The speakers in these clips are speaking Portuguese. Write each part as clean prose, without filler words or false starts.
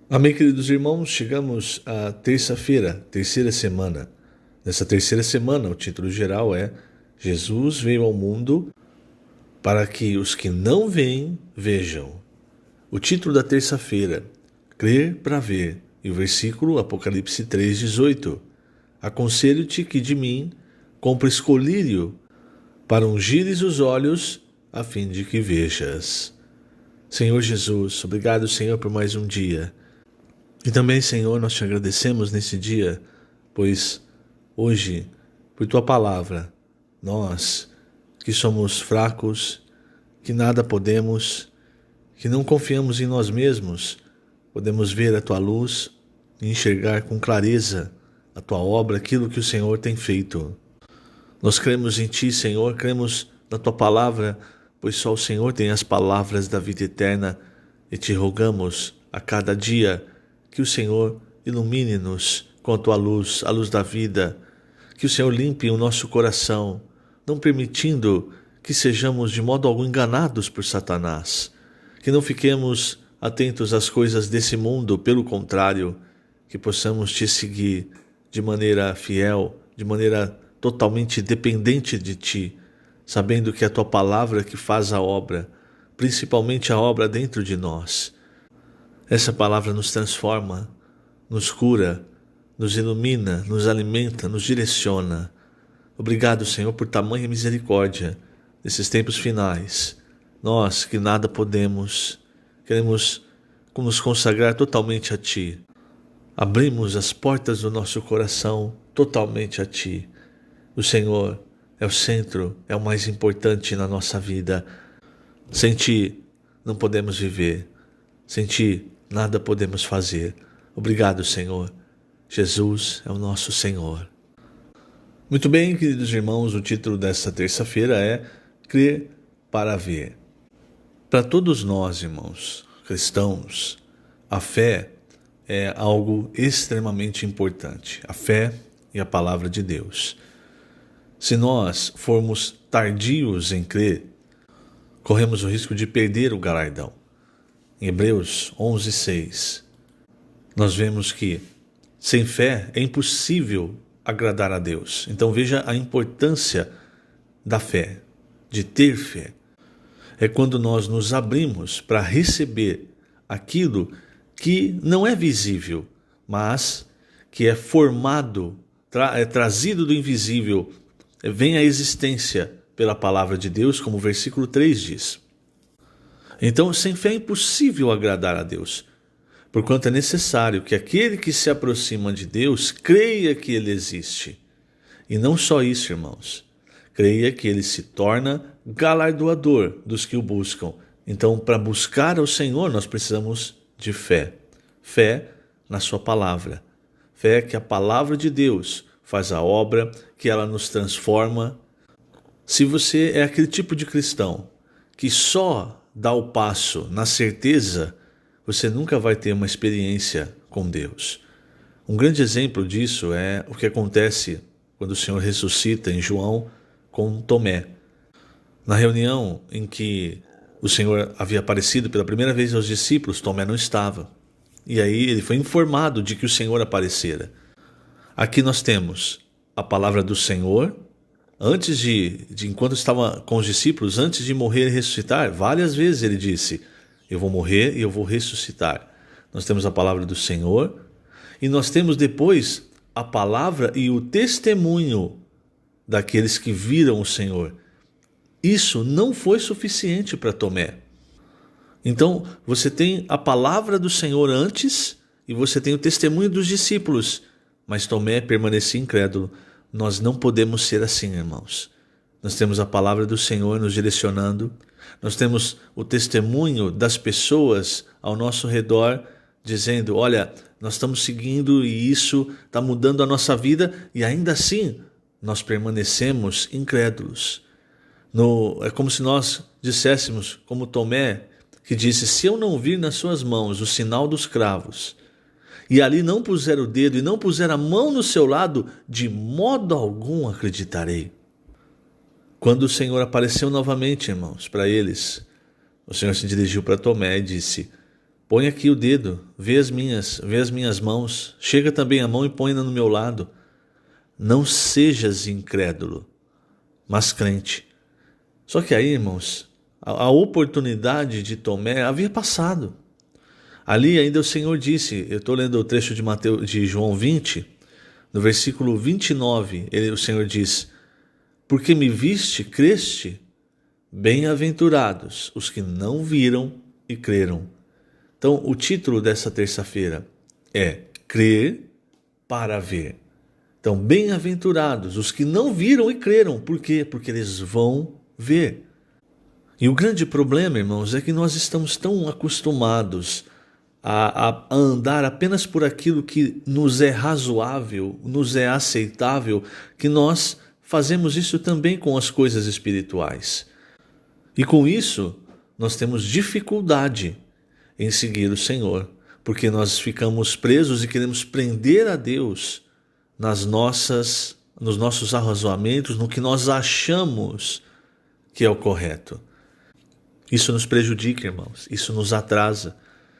Amém, queridos irmãos, chegamos à terça-feira, terceira semana. Nessa terceira semana, o título geral é Jesus veio ao mundo para que os que não veem, vejam. O título da terça-feira, crer para ver, e o versículo Apocalipse 3,18. Aconselho-te que de mim compres colírio para ungires os olhos, a fim de que vejas. Senhor Jesus, obrigado, Senhor, por mais um dia. E também, Senhor, nós te agradecemos nesse dia, pois hoje, por tua palavra, nós que somos fracos, que nada podemos, que não confiamos em nós mesmos, podemos ver a tua luz e enxergar com clareza a tua obra, aquilo que o Senhor tem feito. Nós cremos em ti, Senhor, cremos na tua palavra, pois só o Senhor tem as palavras da vida eterna e te rogamos a cada dia que o Senhor ilumine-nos com a tua luz, a luz da vida, que o Senhor limpe o nosso coração, não permitindo que sejamos de modo algum enganados por Satanás, que não fiquemos atentos às coisas desse mundo, pelo contrário, que possamos te seguir de maneira fiel, de maneira totalmente dependente de ti, sabendo que é a tua palavra que faz a obra, principalmente a obra dentro de nós. Essa palavra nos transforma, nos cura, nos ilumina, nos alimenta, nos direciona. Obrigado, Senhor, por tamanha misericórdia nesses tempos finais. Nós que nada podemos, queremos nos consagrar totalmente a Ti. Abrimos as portas do nosso coração totalmente a Ti. O Senhor é o centro, é o mais importante na nossa vida. Sem Ti não podemos viver. Sem Ti nada podemos fazer. Obrigado, Senhor. Jesus é o nosso Senhor. Muito bem, queridos irmãos, o título desta terça-feira é Crer para Ver. Para todos nós, irmãos, cristãos, a fé é algo extremamente importante. A fé e a palavra de Deus. Se nós formos tardios em crer, corremos o risco de perder o galardão. Em Hebreus 11:6, nós vemos que sem fé é impossível agradar a Deus. Então veja a importância da fé, de ter fé. É quando nós nos abrimos para receber aquilo que não é visível, mas que é formado, é trazido do invisível, vem à existência pela palavra de Deus, como o versículo 3 diz. Então, sem fé é impossível agradar a Deus, porquanto é necessário que aquele que se aproxima de Deus creia que Ele existe. E não só isso, irmãos, creia que Ele se torna galardoador dos que o buscam. Então, para buscar ao Senhor, nós precisamos de fé. Fé na sua palavra. Fé que a palavra de Deus faz a obra, que ela nos transforma. Se você é aquele tipo de cristão que só dá o passo na certeza, você nunca vai ter uma experiência com Deus. Um grande exemplo disso é o que acontece quando o Senhor ressuscita em João com Tomé. Na reunião em que o Senhor havia aparecido pela primeira vez aos discípulos, Tomé não estava. E aí ele foi informado de que o Senhor aparecera. Aqui nós temos a palavra do Senhor, antes enquanto estava com os discípulos, antes de morrer e ressuscitar, várias vezes ele disse, eu vou morrer e eu vou ressuscitar. Nós temos a palavra do Senhor e nós temos depois a palavra e o testemunho daqueles que viram o Senhor. Isso não foi suficiente para Tomé. Então você tem a palavra do Senhor antes e você tem o testemunho dos discípulos, mas Tomé permanecia incrédulo. Nós não podemos ser assim, irmãos. Nós temos a palavra do Senhor nos direcionando, nós temos o testemunho das pessoas ao nosso redor, dizendo, olha, nós estamos seguindo e isso está mudando a nossa vida, e ainda assim nós permanecemos incrédulos. É como se nós disséssemos, como Tomé, que disse, se eu não vir nas suas mãos o sinal dos cravos, e ali não puser o dedo e não puser a mão no seu lado, de modo algum acreditarei. Quando o Senhor apareceu novamente, irmãos, para eles, o Senhor se dirigiu para Tomé e disse, põe aqui o dedo, vê as minhas mãos, chega também a mão e põe-na no meu lado. Não sejas incrédulo, mas crente. Só que aí, irmãos, a oportunidade de Tomé havia passado. Ali ainda o Senhor disse, eu estou lendo o trecho de João 20, no versículo 29, o Senhor diz: porque me viste, creste? Bem-aventurados os que não viram e creram. Então, o título dessa terça-feira é Crer para Ver. Então, bem-aventurados os que não viram e creram. Por quê? Porque eles vão ver. E o grande problema, irmãos, é que nós estamos tão acostumados a andar apenas por aquilo que nos é razoável, nos é aceitável, que nós fazemos isso também com as coisas espirituais. E com isso, nós temos dificuldade em seguir o Senhor, porque nós ficamos presos e queremos prender a Deus nos nossos arrazoamentos, no que nós achamos que é o correto. Isso nos prejudica, irmãos, isso nos atrasa,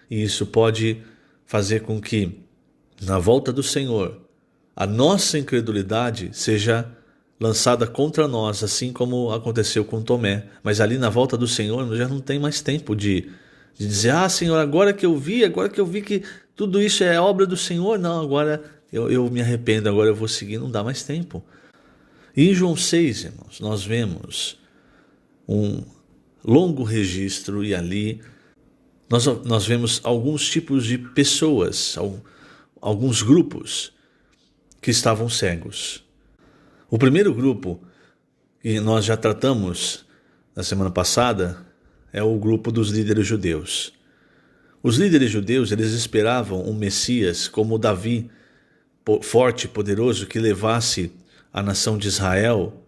e isso pode fazer com que, na volta do Senhor, a nossa incredulidade seja lançada contra nós, assim como aconteceu com Tomé. Mas ali na volta do Senhor, já não tem mais tempo de dizer: ah, Senhor, agora que eu vi que tudo isso é obra do Senhor, não, agora eu me arrependo, agora eu vou seguir, não dá mais tempo. E em João 6, irmãos, nós vemos um longo registro, e ali nós vemos alguns tipos de pessoas, alguns grupos que estavam cegos. O primeiro grupo, que nós já tratamos na semana passada, é o grupo dos líderes judeus. Os líderes judeus, eles esperavam um Messias como Davi, forte, poderoso, que levasse a nação de Israel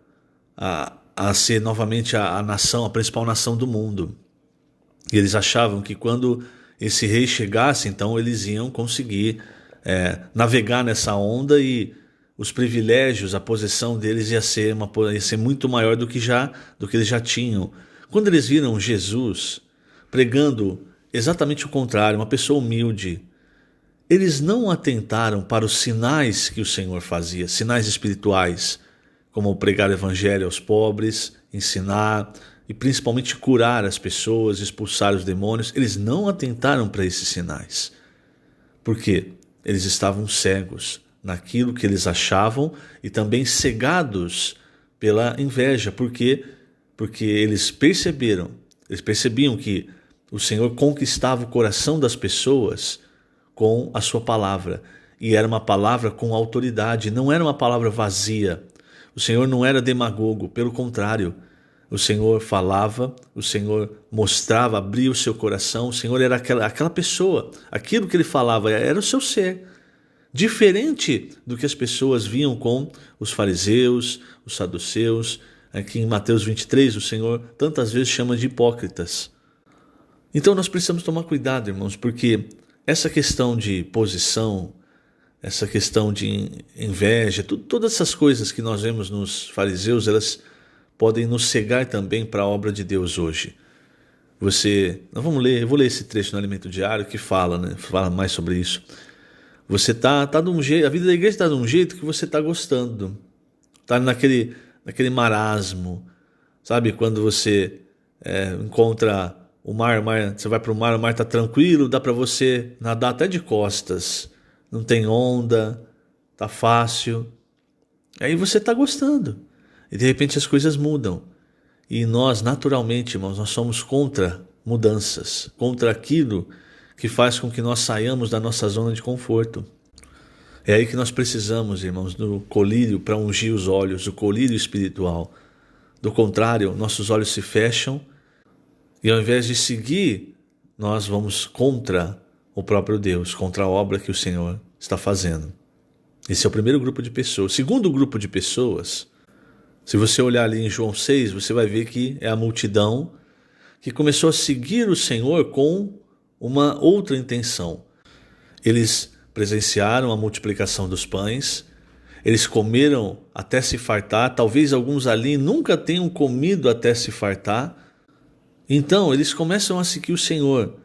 a ser novamente a principal nação do mundo. E eles achavam que quando esse rei chegasse, então eles iam conseguir navegar nessa onda, e os privilégios, a posição deles ia ser muito maior do que eles já tinham. Quando eles viram Jesus pregando exatamente o contrário, uma pessoa humilde, eles não atentaram para os sinais que o Senhor fazia, sinais espirituais, como pregar o evangelho aos pobres, ensinar e principalmente curar as pessoas, expulsar os demônios. Eles não atentaram para esses sinais. Por quê? Eles estavam cegos naquilo que eles achavam e também cegados pela inveja. Por quê? Porque eles percebiam que o Senhor conquistava o coração das pessoas com a sua palavra. E era uma palavra com autoridade, não era uma palavra vazia. O Senhor não era demagogo, pelo contrário. O Senhor falava, o Senhor mostrava, abria o seu coração. O Senhor era aquela pessoa, aquilo que ele falava era o seu ser. Diferente do que as pessoas viam com os fariseus, os saduceus. Aqui em Mateus 23, o Senhor tantas vezes chama de hipócritas. Então nós precisamos tomar cuidado, irmãos, porque essa questão de posição, essa questão de inveja, todas essas coisas que nós vemos nos fariseus, elas podem nos cegar também para a obra de Deus hoje. Eu vou ler esse trecho no Alimento Diário que fala mais sobre isso. Você tá de um jeito, a vida da igreja está de um jeito que você está gostando, está naquele marasmo, sabe? Quando você encontra o mar, você vai para o mar está tranquilo, dá para você nadar até de costas, não tem onda, tá fácil. Aí você está gostando. E de repente as coisas mudam. E nós, naturalmente, irmãos, nós somos contra mudanças, contra aquilo que faz com que nós saiamos da nossa zona de conforto. É aí que nós precisamos, irmãos, do colírio para ungir os olhos, o colírio espiritual. Do contrário, nossos olhos se fecham e ao invés de seguir, nós vamos contra o próprio Deus, contra a obra que o Senhor está fazendo. Esse é o primeiro grupo de pessoas. O segundo grupo de pessoas, se você olhar ali em João 6, você vai ver que é a multidão que começou a seguir o Senhor com uma outra intenção. Eles presenciaram a multiplicação dos pães, eles comeram até se fartar, talvez alguns ali nunca tenham comido até se fartar. Então eles começam a seguir o Senhor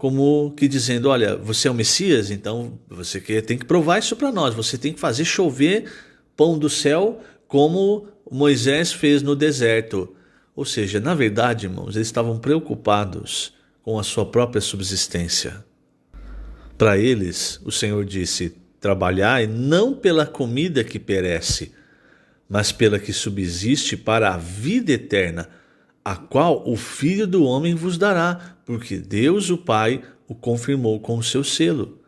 como que dizendo, olha, você é o Messias, então você tem que provar isso para nós, você tem que fazer chover pão do céu como Moisés fez no deserto. Ou seja, na verdade, irmãos, eles estavam preocupados com a sua própria subsistência. Para eles, o Senhor disse, trabalhai não pela comida que perece, mas pela que subsiste para a vida eterna, a qual o Filho do Homem vos dará, porque Deus, o Pai, o confirmou com o seu selo.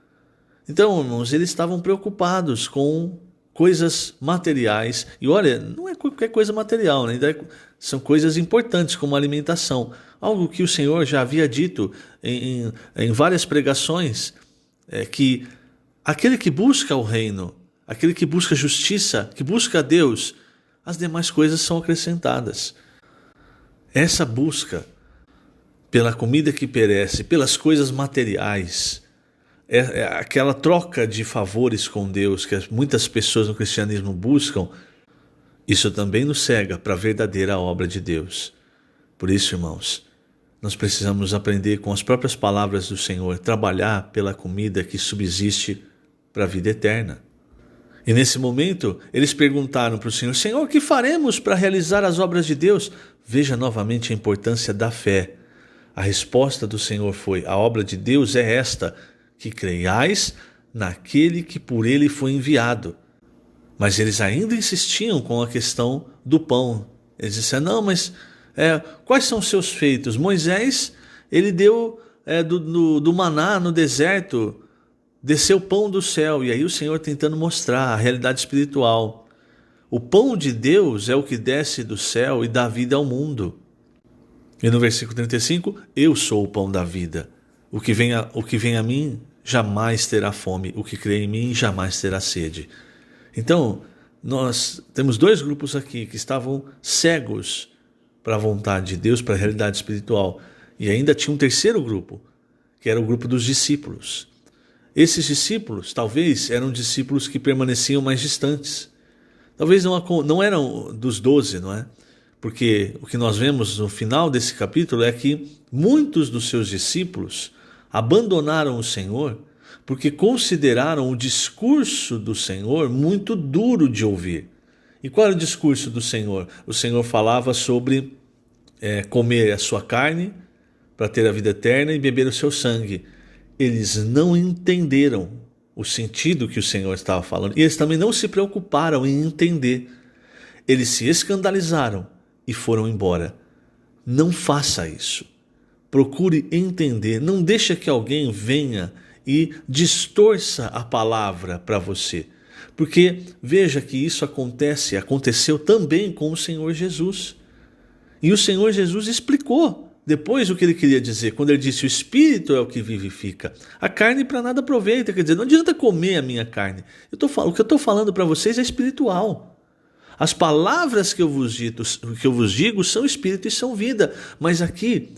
Então, irmãos, eles estavam preocupados com coisas materiais. E olha, não é qualquer coisa material, né? São coisas importantes, como alimentação. Algo que o Senhor já havia dito em várias pregações, que aquele que busca o reino, aquele que busca justiça, que busca a Deus, as demais coisas são acrescentadas. Essa busca pela comida que perece, pelas coisas materiais, é aquela troca de favores com Deus que muitas pessoas no cristianismo buscam, isso também nos cega para a verdadeira obra de Deus. Por isso, irmãos, nós precisamos aprender com as próprias palavras do Senhor, trabalhar pela comida que subsiste para a vida eterna. E nesse momento, eles perguntaram para o Senhor, Senhor, o que faremos para realizar as obras de Deus? Veja novamente a importância da fé. A resposta do Senhor foi, a obra de Deus é esta, que creiais naquele que por ele foi enviado. Mas eles ainda insistiam com a questão do pão. Eles disseram, não, mas quais são os seus feitos? Moisés, ele deu do maná no deserto, desceu o pão do céu. E aí o Senhor tentando mostrar a realidade espiritual. O pão de Deus é o que desce do céu e dá vida ao mundo. E no versículo 35, eu sou o pão da vida. O que vem a mim jamais terá fome. O que crê em mim jamais terá sede. Então, nós temos dois grupos aqui que estavam cegos para a vontade de Deus, para a realidade espiritual. E ainda tinha um terceiro grupo, que era o grupo dos discípulos. Esses discípulos, talvez, eram discípulos que permaneciam mais distantes. Talvez não eram dos 12, não é? Porque o que nós vemos no final desse capítulo é que muitos dos seus discípulos abandonaram o Senhor porque consideraram o discurso do Senhor muito duro de ouvir. E qual era o discurso do Senhor? O Senhor falava sobre comer a sua carne para ter a vida eterna e beber o seu sangue. Eles não entenderam o sentido que o Senhor estava falando. E eles também não se preocuparam em entender. Eles se escandalizaram e foram embora. Não faça isso. Procure entender. Não deixe que alguém venha e distorça a palavra para você. Porque veja que isso aconteceu também com o Senhor Jesus. E o Senhor Jesus explicou depois o que ele queria dizer, quando ele disse, o Espírito é o que vivifica. A carne para nada aproveita, quer dizer, não adianta comer a minha carne. O que eu estou falando para vocês é espiritual. As palavras que eu vos digo são espírito e são vida. Mas aqui,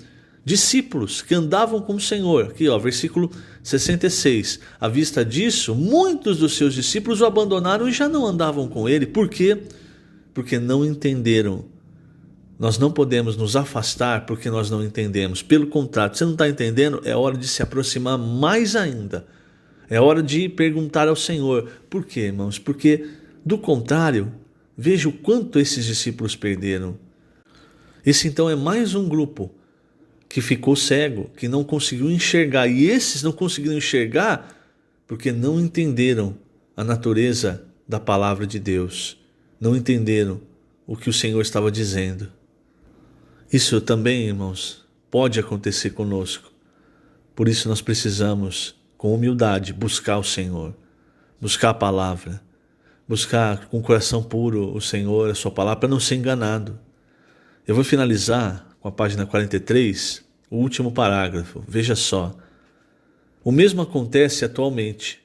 discípulos que andavam com o Senhor, aqui versículo 66, à vista disso, muitos dos seus discípulos o abandonaram e já não andavam com ele. Por quê? Porque não entenderam. Nós não podemos nos afastar porque nós não entendemos. Pelo contrário, você não está entendendo, é hora de se aproximar mais ainda. É hora de perguntar ao Senhor. Por quê, irmãos? Porque, do contrário, veja o quanto esses discípulos perderam. Esse então é mais um grupo que ficou cego, que não conseguiu enxergar. E esses não conseguiram enxergar porque não entenderam a natureza da palavra de Deus. Não entenderam o que o Senhor estava dizendo. Isso também, irmãos, pode acontecer conosco. Por isso nós precisamos, com humildade, buscar o Senhor, buscar a palavra, buscar com o coração puro o Senhor, a sua palavra, para não ser enganado. Eu vou finalizar com a página 43, o último parágrafo. Veja só. O mesmo acontece atualmente.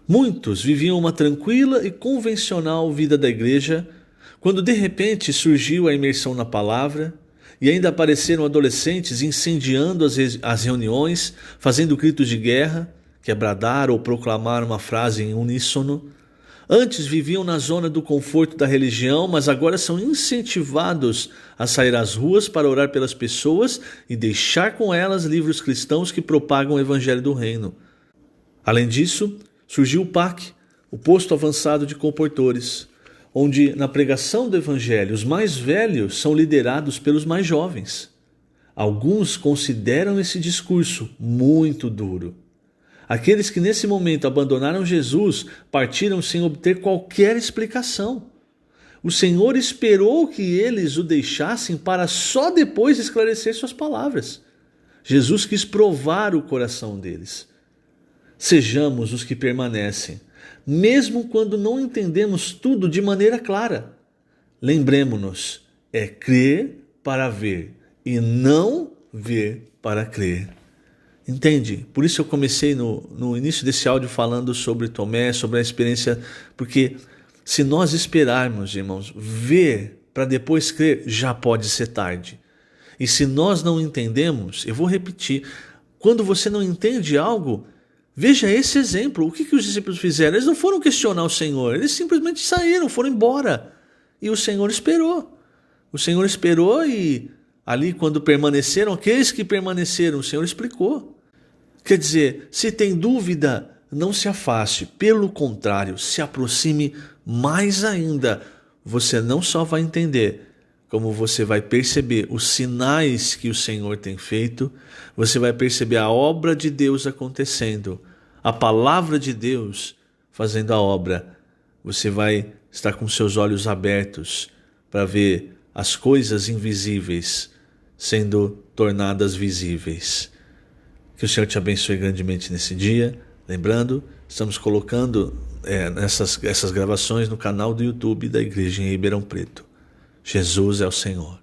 Muitos viviam uma tranquila e convencional vida da igreja, quando de repente surgiu a imersão na palavra, e ainda apareceram adolescentes incendiando as reuniões, fazendo gritos de guerra, que é bradar ou proclamar uma frase em uníssono. Antes viviam na zona do conforto da religião, mas agora são incentivados a sair às ruas para orar pelas pessoas e deixar com elas livros cristãos que propagam o evangelho do reino. Além disso, surgiu o PAC, o Posto Avançado de Comportores, onde na pregação do evangelho os mais velhos são liderados pelos mais jovens. Alguns consideram esse discurso muito duro. Aqueles que nesse momento abandonaram Jesus partiram sem obter qualquer explicação. O Senhor esperou que eles o deixassem para só depois esclarecer suas palavras. Jesus quis provar o coração deles. Sejamos os que permanecem, mesmo quando não entendemos tudo de maneira clara. Lembremos-nos, é crer para ver e não ver para crer. Entende? Por isso eu comecei no início desse áudio falando sobre Tomé, sobre a experiência, porque se nós esperarmos, irmãos, ver para depois crer, já pode ser tarde. E se nós não entendemos, eu vou repetir, quando você não entende algo, veja esse exemplo. O que os discípulos fizeram? Eles não foram questionar o Senhor, eles simplesmente saíram, foram embora. E o Senhor esperou. O Senhor esperou e ali quando permaneceram, aqueles que permaneceram, o Senhor explicou. Quer dizer, se tem dúvida, não se afaste. Pelo contrário, se aproxime mais ainda. Você não só vai entender, como você vai perceber os sinais que o Senhor tem feito, você vai perceber a obra de Deus acontecendo, a palavra de Deus fazendo a obra. Você vai estar com seus olhos abertos para ver as coisas invisíveis sendo tornadas visíveis. Que o Senhor te abençoe grandemente nesse dia. Lembrando, estamos colocando essas gravações no canal do YouTube da Igreja em Ribeirão Preto. Jesus é o Senhor.